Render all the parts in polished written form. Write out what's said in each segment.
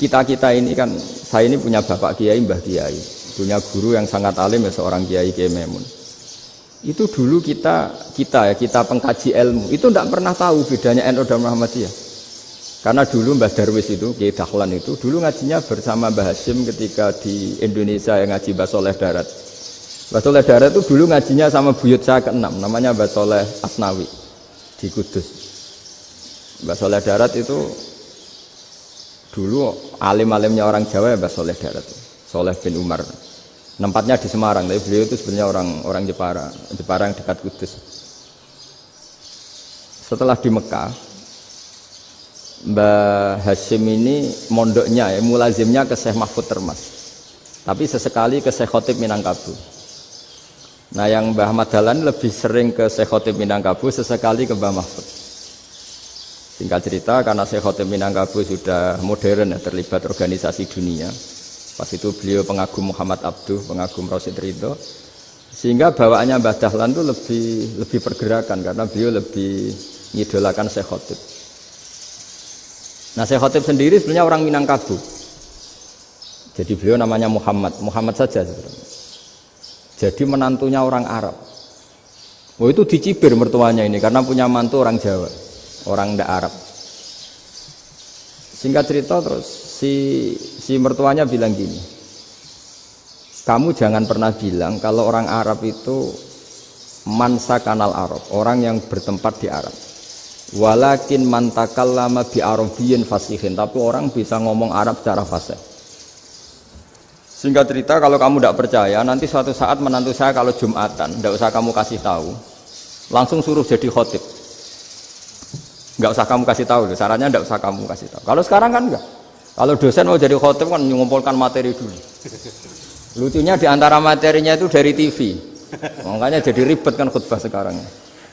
kita ini kan, saya ini punya bapak kiai, mbah kiai, punya guru yang sangat alim ya, seorang kiai Memun. Itu dulu kita pengkaji ilmu itu tidak pernah tahu bedanya NU dan Muhammadiyah. Karena dulu Mbah Darwis itu, Kiai Dahlan itu dulu ngajinya bersama Mbah Hasyim ketika di Indonesia yang ngaji Mbah Soleh Darat. Mbah Soleh Darat itu dulu ngajinya sama buyut saya ke-6, namanya Mbah Soleh Asnawi di Kudus. Mbah Soleh Darat itu dulu alim-alimnya orang Jawa ya Mbah Soleh Darat, Soleh bin Umar. Tempatnya di Semarang, tapi beliau itu sebenarnya orang Jepara yang dekat Kudus. Setelah di Mekah, Mbah Hasyim ini mondoknya ya, mulazimnya ke Syekh Mahfud Termas. Tapi sesekali ke Syekh Khotib Minangkabau. Nah yang Mbah Ahmad Dahlan lebih sering ke Syekh Khotib Minangkabau, sesekali ke Mbah Mahfud. Singkat cerita, karena Syekh Khotib Minangkabau sudah modern ya, terlibat organisasi dunia. Pas itu beliau pengagum Muhammad Abduh, pengagum Rasid Ridho, sehingga bawaannya Mbah Dahlan itu lebih pergerakan karena beliau lebih ngidolakan Syekh Khotib. Nah Syekh Khotib sendiri sebenarnya orang Minangkabau, jadi beliau namanya Muhammad saja sebenarnya. Jadi menantunya orang Arab. Oh itu dicibir mertuanya ini karena punya mantu orang Jawa, orang ndak Arab. Singkat cerita terus si mertuanya bilang gini, kamu jangan pernah bilang kalau orang Arab itu mansa kanal Arab, orang yang bertempat di Arab. Walakin mantakallama bi arabiyyin fasihin, tapi orang bisa ngomong Arab secara fasih. Singkat cerita, kalau kamu tidak percaya, nanti suatu saat menantu saya kalau Jumatan, tidak usah kamu kasih tahu, langsung suruh jadi khotib. Nggak usah kamu kasih tahu, syaratnya tidak usah kamu kasih tahu. Kalau sekarang kan enggak. Kalau dosen mau jadi khotib kan mengumpulkan materi dulu. Lucunya di antara materinya itu dari TV. Makanya jadi ribet kan khutbah sekarang.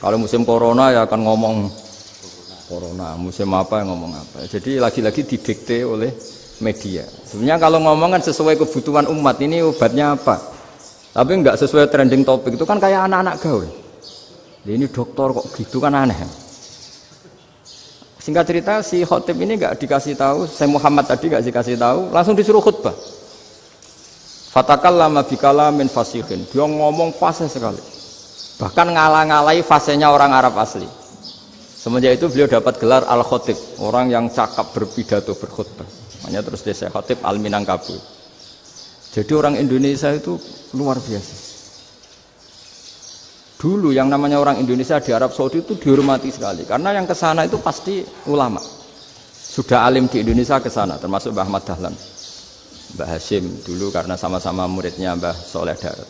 Kalau musim corona ya akan ngomong corona, musim apa yang ngomong apa. Jadi lagi-lagi didikte oleh media. Sebenarnya kalau ngomong kan sesuai kebutuhan umat, ini obatnya apa. Tapi enggak sesuai trending topik, itu kan kayak anak-anak gaul. Ini dokter kok gitu kan aneh. Singkat cerita si khotib ini nggak dikasih tahu, saya Muhammad tadi nggak dikasih tahu, langsung disuruh khutbah. Fatakallama bikalamin fasihin, dia ngomong fasih sekali, bahkan ngalah-ngalahi fasihnya orang Arab asli. Semenjak itu beliau dapat gelar al khotib, orang yang cakap berpidato berkhutbah. Makanya terus dia khotib al Minangkabau. Jadi orang Indonesia itu luar biasa. Dulu yang namanya orang Indonesia di Arab Saudi itu dihormati sekali karena yang kesana itu pasti ulama. Sudah alim di Indonesia kesana, termasuk Mbah Ahmad Dahlan, Mbah Hasyim dulu karena sama-sama muridnya Mbah Soleh Darat.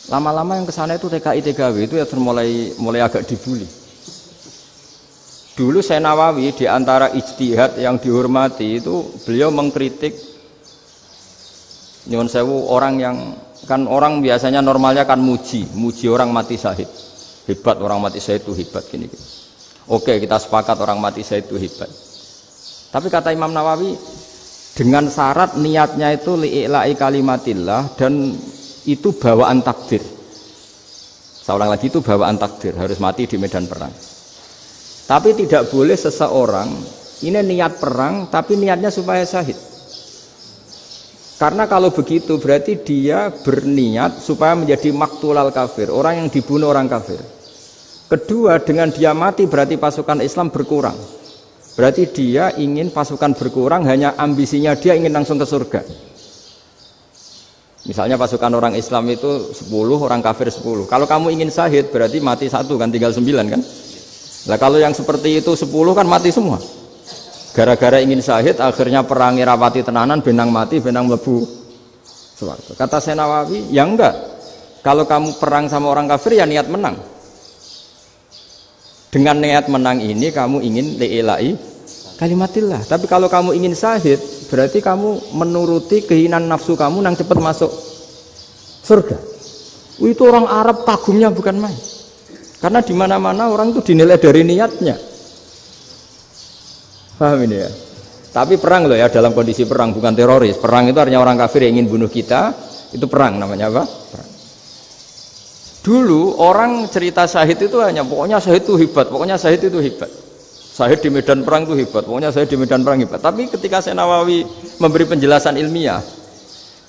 Lama-lama yang kesana itu TKI TKW itu ya mulai agak dibully. Dulu Syekh Nawawi di antara ijtihad yang dihormati itu beliau mengkritik nyuwun sewu orang yang kan orang biasanya normalnya kan muji orang mati syahid, hebat orang mati syahid itu hebat gini. Oke kita sepakat orang mati syahid itu hebat. Tapi kata Imam Nawawi dengan syarat niatnya itu li'ila'i kalimatillah dan itu bawaan takdir. Seorang lagi itu bawaan takdir harus mati di medan perang. Tapi tidak boleh seseorang ini niat perang tapi niatnya supaya syahid. Karena kalau begitu berarti dia berniat supaya menjadi maktulal kafir, orang yang dibunuh orang kafir. Kedua, dengan dia mati berarti pasukan Islam berkurang. Berarti dia ingin pasukan berkurang, hanya ambisinya dia ingin langsung ke surga. Misalnya pasukan orang Islam itu 10, orang kafir 10. Kalau kamu ingin syahid berarti mati 1 kan, tinggal 9 kan. Nah kalau yang seperti itu 10 kan mati semua. Gara-gara ingin syahid akhirnya perangi rapati tenanan, benang mati, benang mlebu swarga. Kata Syekh Nawawi, ya enggak. Kalau kamu perang sama orang kafir ya niat menang. Dengan niat menang ini kamu ingin li'ila'i kalimatillah. Tapi kalau kamu ingin syahid berarti kamu menuruti keinginan nafsu kamu yang cepat masuk surga. Itu orang Arab kagumnya bukan main. Karena di mana-mana orang itu dinilai dari niatnya. Paham ini ya? Tapi perang loh ya, dalam kondisi perang, bukan teroris. Perang itu artinya orang kafir yang ingin bunuh kita, itu perang namanya apa? Perang. Dulu orang cerita syahid itu hanya pokoknya syahid itu hebat, pokoknya syahid itu hebat. Syahid di medan perang itu hebat, pokoknya saya di medan perang hebat. Tapi ketika Syekh Nawawi memberi penjelasan ilmiah,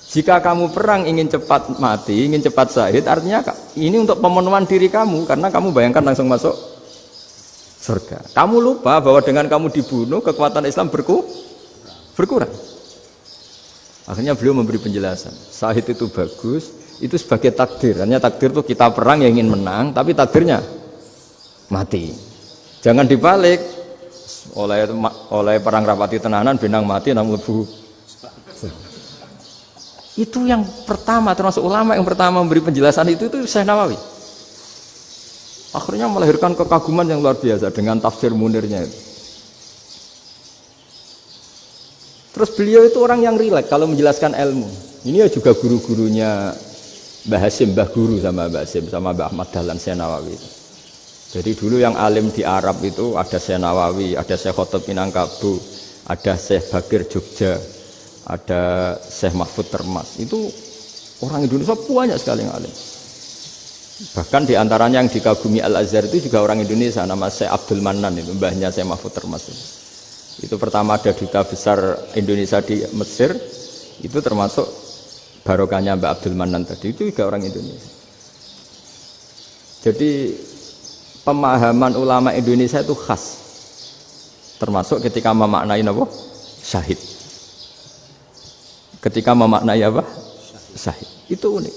jika kamu perang ingin cepat mati, ingin cepat syahid, artinya ini untuk pemenuhan diri kamu, karena kamu bayangkan langsung masuk surga. Kamu lupa bahwa dengan kamu dibunuh, kekuatan Islam berkurang. Akhirnya beliau memberi penjelasan, syahid itu bagus, itu sebagai takdir. Hanya takdir itu kita perang yang ingin menang, tapi takdirnya mati. Jangan dibalik, oleh perang rapati tenanan, benang mati namun lebu. Itu yang pertama, termasuk ulama yang pertama memberi penjelasan itu Syekh Nawawi. Akhirnya melahirkan kekaguman yang luar biasa dengan tafsir Munirnya itu. Terus beliau itu orang yang rileks kalau menjelaskan ilmu. Ini ya juga guru-gurunya Mbah Hasim, Mbah Guru sama Mbah Hasim, sama Mbah Ahmad Dahlan Syekh Nawawi itu. Jadi dulu yang alim di Arab itu ada Syekh Nawawi, ada Syekh Khotib Minangkabau, ada Syekh Bakir Jogja, ada Syekh Mahfud Termas. Itu orang Indonesia banyak sekali yang alim. Bahkan diantaranya yang dikagumi Al-Azhar itu juga orang Indonesia, nama Syekh Abdul Manan, itu mbahnya Syekh Mahfud Termas. Itu pertama ada duta besar Indonesia di Mesir, itu termasuk barokahnya Mbak Abdul Manan tadi, itu juga orang Indonesia. Jadi pemahaman ulama Indonesia itu khas, termasuk ketika memaknai apa? Syahid. Ketika memaknai apa? Syahid. Itu unik.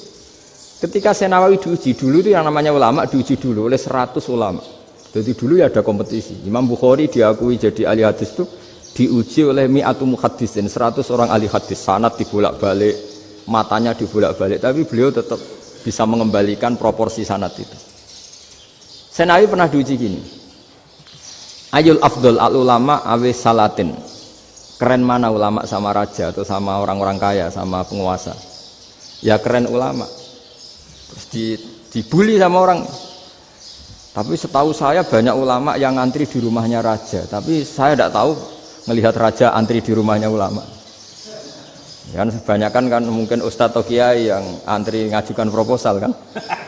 Ketika Syekh Nawawi diuji dulu itu yang namanya ulama diuji dulu oleh 100 ulama. Jadi dulu ya ada kompetisi. Imam Bukhari diakui jadi ahli hadis itu diuji oleh mi'atu muhaddisin, 100 orang ahli hadis, sanad dibolak-balik, matanya dibolak-balik, tapi beliau tetap bisa mengembalikan proporsi sanad itu. Syekh Nawawi pernah diuji gini, ayul afdol al ulama awe salatin, keren mana ulama sama raja atau sama orang-orang kaya sama penguasa? Ya keren ulama. Terus dibully sama orang. Tapi setahu saya banyak ulama yang antri di rumahnya raja, tapi saya tidak tahu melihat raja antri di rumahnya ulama. Kan kebanyakan kan mungkin ustadz atau kiai yang antri ngajukan proposal kan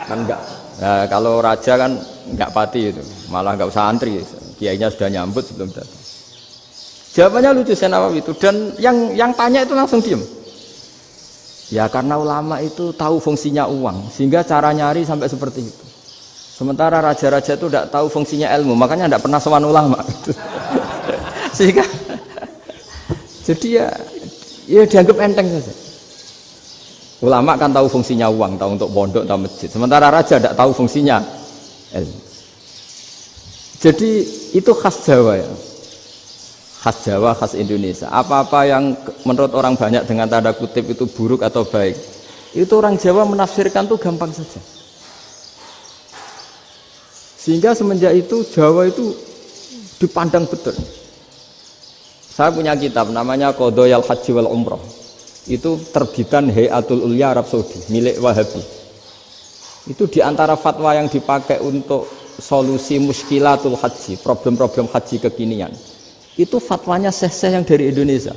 enggak. Nah, kalau raja kan enggak pati itu, malah enggak usah antri, kiainya sudah nyambut sebelum datang. Jawabannya lucu Syekh Nawawi itu, dan yang tanya itu langsung diem. Ya karena ulama itu tahu fungsinya uang, sehingga cara nyari sampai seperti itu. Sementara raja-raja itu tidak tahu fungsinya ilmu, makanya tidak pernah sowan ulama. Sehingga jadi ya dianggap enteng saja. Ulama kan tahu fungsinya uang, tahu untuk pondok, tahu masjid. Sementara raja tidak tahu fungsinya ilmu. Jadi itu khas Jawa ya. Khas Jawa, khas Indonesia. Apa-apa yang menurut orang banyak dengan tanda kutip itu buruk atau baik, itu orang Jawa menafsirkan tuh gampang saja. Sehingga semenjak itu Jawa itu dipandang betul. Saya punya kitab namanya Qadhayal Haji wal Umrah. Itu terbitan Hayatul Ulya Arab Saudi, milik Wahabi. Itu diantara fatwa yang dipakai untuk solusi muskilatul haji, problem-problem haji kekinian. Itu fatwanya syekh-syekh yang dari Indonesia.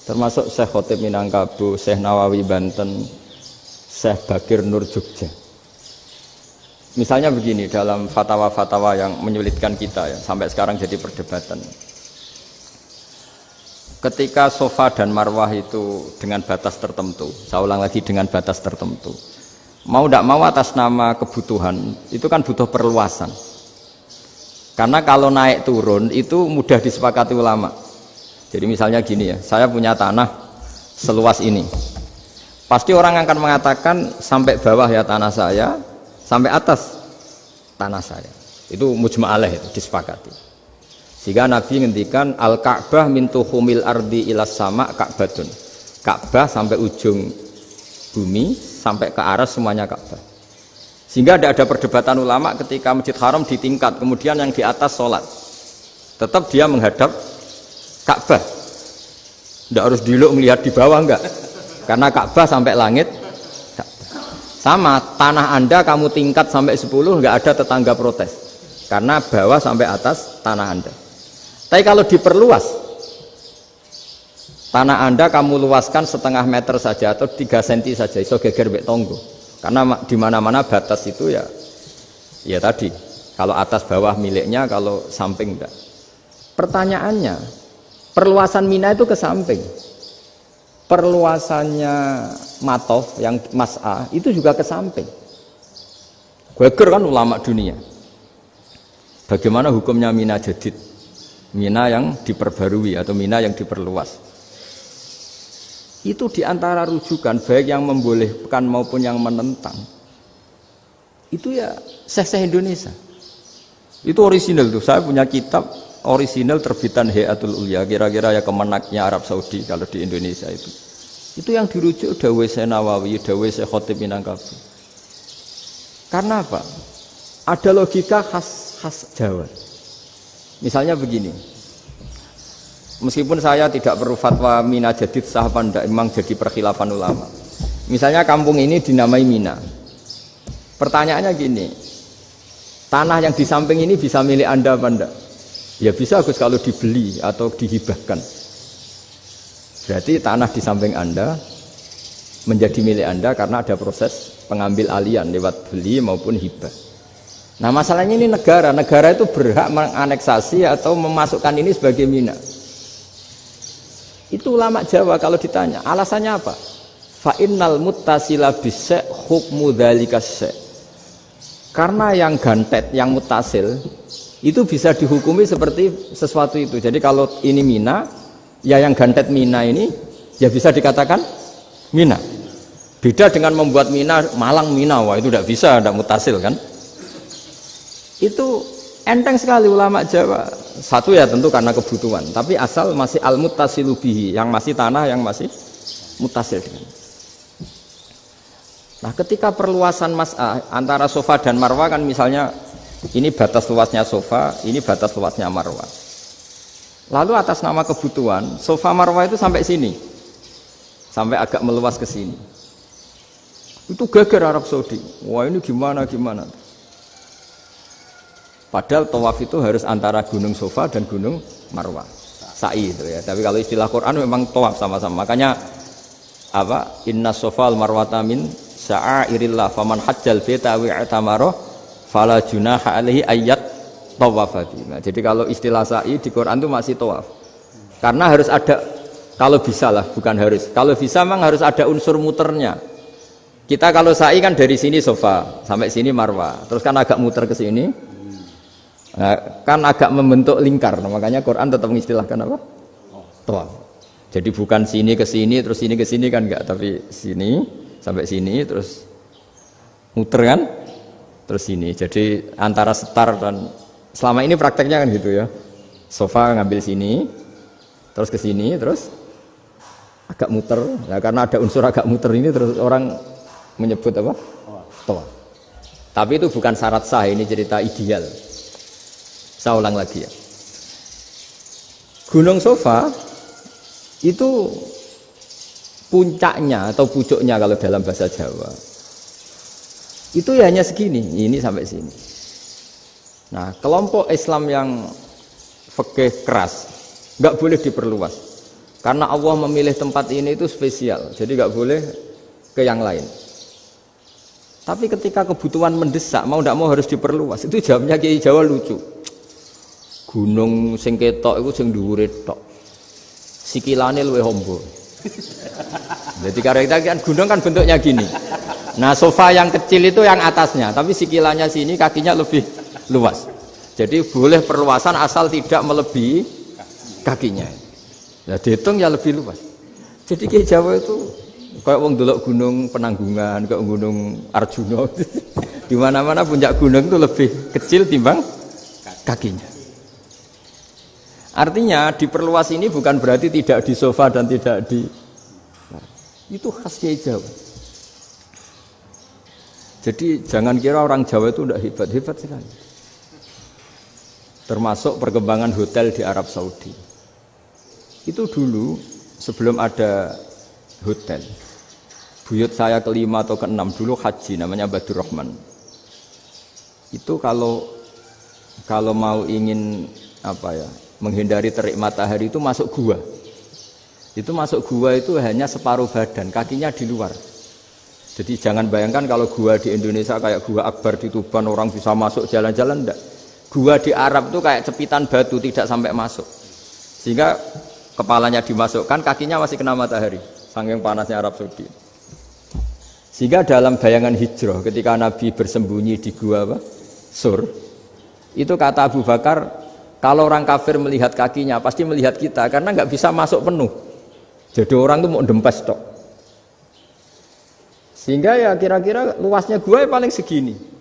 Termasuk Syekh Khotib Minangkabau, Syekh Nawawi Banten, Syekh Bakir Nur Jogja. Misalnya begini, dalam fatwa-fatwa yang menyulitkan kita ya, sampai sekarang jadi perdebatan. Ketika Safa dan Marwah itu dengan batas tertentu, saya ulang lagi dengan batas tertentu, mau tidak mau atas nama kebutuhan, itu kan butuh perluasan. Karena kalau naik turun itu mudah disepakati ulama. Jadi misalnya gini ya, saya punya tanah seluas ini. Pasti orang akan mengatakan sampai bawah ya tanah saya, sampai atas tanah saya. Itu mujma' alaih, itu disepakati. Sehingga Nabi ngendikan al-Ka'bah min tuhumil ardi ilas sama Ka'batun. Ka'bah sampai ujung bumi sampai ke aras semuanya Ka'bah. Sehingga tidak ada perdebatan ulama ketika Masjid Haram ditingkat, kemudian yang di atas sholat tetap dia menghadap Ka'bah. Tidak harus diluk melihat di bawah, enggak. Karena Ka'bah sampai langit. Sama, tanah Anda kamu tingkat sampai 10, enggak ada tetangga protes. Karena bawah sampai atas tanah Anda. Tapi kalau diperluas, tanah Anda kamu luaskan setengah meter saja atau 3 cm saja, iso geger mbek tonggo. Karena di mana-mana batas itu ya tadi. Kalau atas bawah miliknya, kalau samping enggak. Pertanyaannya, perluasan Mina itu ke samping. Perluasannya Matof yang Mas'a itu juga ke samping. Geger kan ulama dunia. Bagaimana hukumnya Mina Jadid? Mina yang diperbarui atau Mina yang diperluas. Itu diantara rujukan baik yang membolehkan maupun yang menentang. Itu ya Syekh Indonesia. Itu orisinal tuh. Saya punya kitab orisinal terbitan Hayatul Ulya, kira-kira ya kemenaknya Arab Saudi kalau di Indonesia itu. Itu yang dirujuk dawuh Syekh Nawawi, dawuh Syekh Khatib Minangkabau. Karena apa? Ada logika khas Jawa. Misalnya begini. Meskipun saya tidak perlu fatwa Mina Jadid sah apa enggak, memang jadi perkhilafan ulama. Misalnya kampung ini dinamai Mina. Pertanyaannya gini, tanah yang di samping ini bisa milik Anda apa enggak? Ya bisa Gus kalau dibeli atau dihibahkan. Berarti tanah di samping Anda menjadi milik Anda karena ada proses pengambil alian lewat beli maupun hibah. Nah masalahnya ini negara itu berhak menganeksasi atau memasukkan ini sebagai Mina. Itu ulama Jawa kalau ditanya, alasannya apa? Fa innal muttasila bis-syai' hukmu dzalika syai'. Karena yang gantet, yang mutasil itu bisa dihukumi seperti sesuatu itu. Jadi kalau ini Mina, ya yang gantet Mina ini ya bisa dikatakan Mina. Beda dengan membuat Mina Malang Mina, wah itu tidak bisa, tidak mutasil kan? Itu enteng sekali ulama Jawa. Satu ya tentu karena kebutuhan, tapi asal masih al-muttasilu bihi, yang masih tanah yang masih mutasil dengan. Nah, ketika perluasan mas'ah antara sofa dan marwah kan misalnya ini batas luasnya sofa, ini batas luasnya marwah. Lalu atas nama kebutuhan, sofa marwah itu sampai sini. Sampai agak meluas ke sini. Itu geger Arab Saudi. Wah, ini gimana? Padahal tawaf itu harus antara gunung Sofa dan gunung Marwah. Sa'i itu ya. Tapi kalau istilah Quran memang tawaf sama-sama. Makanya apa? Inna Sofa al-Marwata min sya'airillah faman hajjal baita wa i'tamara fala junaha alaihi ayyat tawafa. Nah, jadi kalau istilah sa'i di Quran itu masih tawaf. Karena harus ada, kalau bisa lah, bukan harus. Kalau bisa memang harus ada unsur muternya. Kita kalau sa'i kan dari sini Sofa sampai sini Marwah. Terus kan agak muter ke sini. Nah, kan agak membentuk lingkar, nah, makanya Quran tetap mengistilahkan apa? Tawaf. Jadi bukan sini ke sini terus sini ke sini kan enggak, tapi sini sampai sini terus muter kan, terus sini. Jadi antara setar dan selama ini prakteknya kan gitu ya. Sofa ngambil sini, terus ke sini, terus agak muter. Nah, karena ada unsur agak muter ini terus orang menyebut apa? Tawaf. Tapi itu bukan syarat sah, ini cerita ideal. Saya ulang lagi ya. Gunung Sofa itu puncaknya atau pucuknya kalau dalam bahasa Jawa itu ya hanya segini, ini sampai sini. Nah, kelompok Islam yang fikih keras nggak boleh diperluas karena Allah memilih tempat ini itu spesial, jadi nggak boleh ke yang lain. Tapi ketika kebutuhan mendesak, mau tidak mau harus diperluas. Itu jawabnya Kiai Jawa lucu. Gunung sing ketok iku sing dhuwure tok. Sikilane luwih ombo. Jadi karena kan gunung kan bentuknya gini. Nah, sofa yang kecil itu yang atasnya, tapi sikilannya sini kakinya lebih luas. Jadi boleh perluasan asal tidak melebihi kakinya. Nah, dihitung ya lebih luas. Jadi Kiai Jawa itu kayak wong delok gunung Penanggungan, kayak gunung Arjuna. Di mana-mana puncak gunung itu lebih kecil timbang kakinya. Artinya diperluas ini bukan berarti tidak di sofa dan tidak di, itu khas Kiai Jawa. Jadi jangan kira orang Jawa itu tidak hebat sekali. Termasuk perkembangan hotel di Arab Saudi. Itu dulu sebelum ada hotel, buyut saya kelima atau keenam dulu haji, namanya Badur Rahman. Itu kalau mau ingin apa ya, menghindari terik matahari itu masuk gua. Itu masuk gua itu hanya separuh badan, kakinya di luar. Jadi jangan bayangkan kalau gua di Indonesia kayak gua Akbar di Tuban orang bisa masuk jalan-jalan, enggak. Gua di Arab tuh kayak cepitan batu, tidak sampai masuk. Sehingga kepalanya dimasukkan, kakinya masih kena matahari. Saking panasnya Arab Saudi. Sehingga dalam bayangan hijrah ketika Nabi bersembunyi di gua apa? Sur, itu kata Abu Bakar, kalau orang kafir melihat kakinya pasti melihat kita karena nggak bisa masuk penuh. Jadi orang tuh mau dempes tok. Sehingga ya kira-kira luasnya gua paling segini.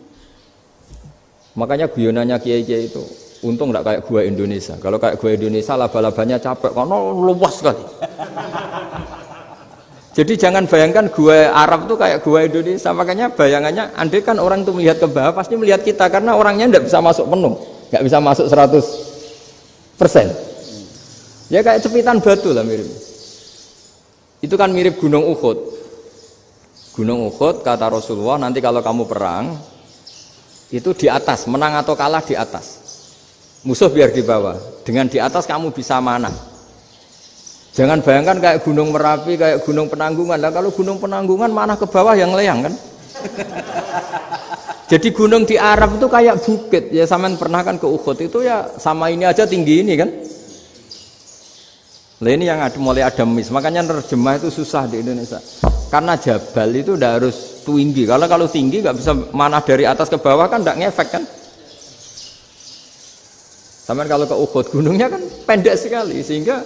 Makanya guyonannya kiai-kiai itu untung nggak kayak gua Indonesia. Kalau kayak gua Indonesia laba-labanya capek karena luas sekali. Jadi jangan bayangkan gua Arab tuh kayak gua Indonesia. Makanya bayangannya andai kan orang tuh melihat ke bawah pasti melihat kita karena orangnya nggak bisa masuk penuh, nggak bisa masuk 100%. Ya kayak cepitan batu lah mirip. Itu kan mirip Gunung Uhud. Gunung Uhud kata Rasulullah nanti kalau kamu perang itu di atas, menang atau kalah di atas. Musuh biar di bawah. Dengan di atas kamu bisa manah. Jangan bayangkan kayak Gunung Merapi, kayak Gunung Penanggungan. Lah kalau Gunung Penanggungan manah ke bawah yang leyang kan. Jadi gunung di Arab itu kayak bukit. Ya sampean pernah kan ke Uhud itu ya sama ini aja tinggi ini kan. Lah ini yang mulai ada mis. Makanya nerjemah itu susah di Indonesia. Karena jabal itu udah harus tinggi. Kalau tinggi nggak bisa manah dari atas ke bawah kan nggak ngefek kan. Sampai kalau ke Uhud gunungnya kan pendek sekali sehingga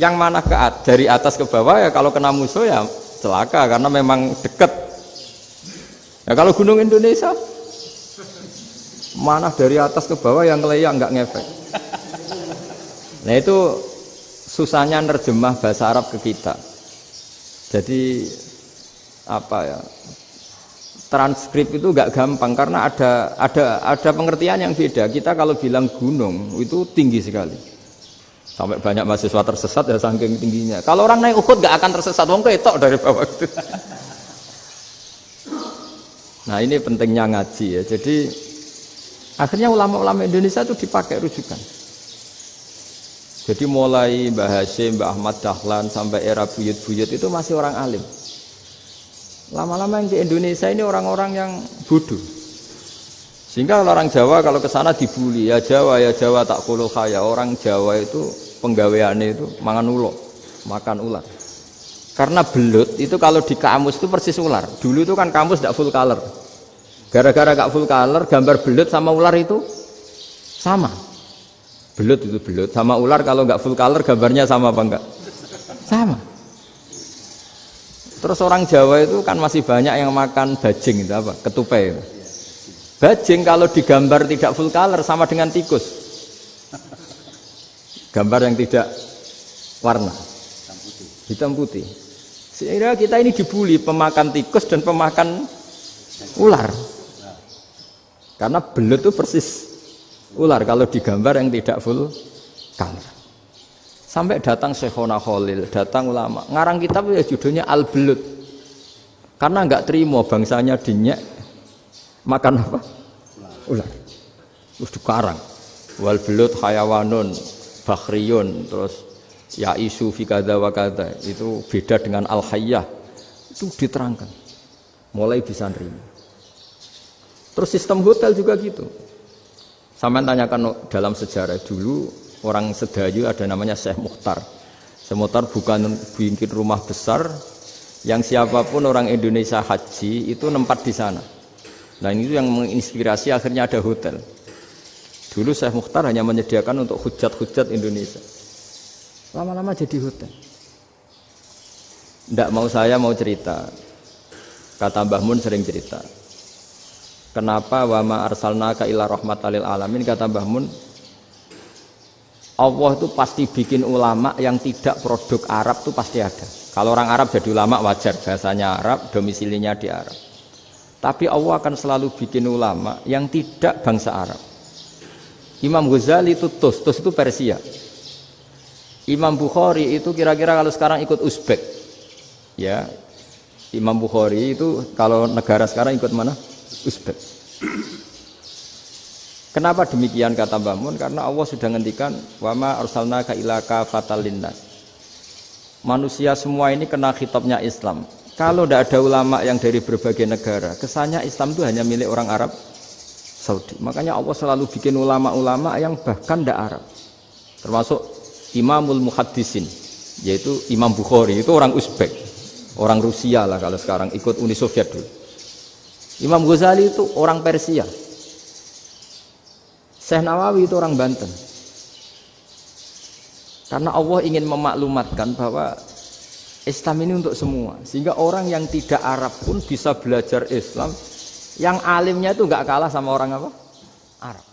yang manah dari atas ke bawah ya kalau kena musuh ya celaka karena memang dekat. Ya kalau gunung Indonesia manah dari atas ke bawah yang ngeleyang nggak ngefek. Nah itu susahnya nerjemah bahasa Arab ke kita. Jadi apa ya, transkrip itu nggak gampang karena ada pengertian yang beda. Kita kalau bilang gunung itu tinggi sekali sampai banyak mahasiswa tersesat ya saking tingginya. Kalau orang naik Uhud nggak akan tersesat, wong ketok dari bawah itu. Nah ini pentingnya ngaji ya. Jadi akhirnya ulama-ulama Indonesia itu dipakai rujukan. Jadi mulai Mbah Hasyim, Mbah Ahmad Dahlan sampai era buyut-buyut itu masih orang alim. Lama-lama yang di Indonesia ini orang-orang yang bodoh. Sehingga orang Jawa kalau ke sana dibully, ya Jawa tak kulul khaya. Orang Jawa itu penggaweannya itu makan ular. Karena belut itu kalau di kamus itu persis ular. Dulu itu kan kamus tidak full color. Gara-gara gak full color, gambar belut sama ular itu sama. Belut itu belut sama ular kalau nggak full color gambarnya sama apa enggak? Sama. Terus orang Jawa itu kan masih banyak yang makan bajing itu apa? Ketupai. Bajing kalau digambar tidak full color sama dengan tikus. Gambar yang tidak warna. Hitam putih. Sehingga kita ini dibully pemakan tikus dan pemakan ular. Karena belut itu persis ular kalau digambar yang tidak full color. Sampai datang Syekhona Khalil, datang ulama ngarang kitab ya judulnya Al-Belut karena nggak terima bangsanya dinyek makan apa? Ular. Terus dikarang wal belut hayawanun bakhriyun terus ya isu fi kadza wa kadza itu beda dengan al-hayyah itu diterangkan mulai bisa nerima. Terus sistem hotel juga gitu. Sampai tanyakan dalam sejarah dulu orang Sedayu ada namanya Syekh Mukhtar. Syekh Mukhtar bukan bikin rumah besar yang siapapun orang Indonesia haji itu nempat di sana. Nah itu yang menginspirasi akhirnya ada hotel. Dulu Syekh Mukhtar hanya menyediakan untuk hujat-hujat Indonesia. Lama-lama jadi hotel. Nggak mau saya mau cerita. Kata Mbah Mun sering cerita. Kenapa wa ma arsalnaka illa rahmatan lil alamin, kata Mbah Mun, Allah itu pasti bikin ulama yang tidak produk Arab itu pasti ada. Kalau orang Arab jadi ulama wajar, bahasanya Arab, domisilinya di Arab. Tapi Allah akan selalu bikin ulama yang tidak bangsa Arab. Imam Ghazali itu Tus itu Persia. Imam Bukhari itu kira-kira kalau sekarang ikut Uzbek. Ya. Imam Bukhari itu kalau negara sekarang ikut mana? Uzbek. Kenapa demikian kata Mbah Mun? Karena Allah sudah ngendikan wa ma arsalnaka illa kafatal linnas. Manusia semua ini kena khitabnya Islam. Kalau tidak ada ulama yang dari berbagai negara, kesannya Islam itu hanya milik orang Arab Saudi. Makanya Allah selalu bikin ulama-ulama yang bahkan tidak Arab. Termasuk Imamul Muhaddisin, yaitu Imam Bukhari, itu orang Uzbek, orang Rusia lah kalau sekarang, ikut Uni Soviet dulu. Imam Ghazali itu orang Persia. Syekh Nawawi itu orang Banten. Karena Allah ingin memaklumatkan bahwa Islam ini untuk semua, sehingga orang yang tidak Arab pun bisa belajar Islam. Yang alimnya itu nggak kalah sama orang apa? Arab.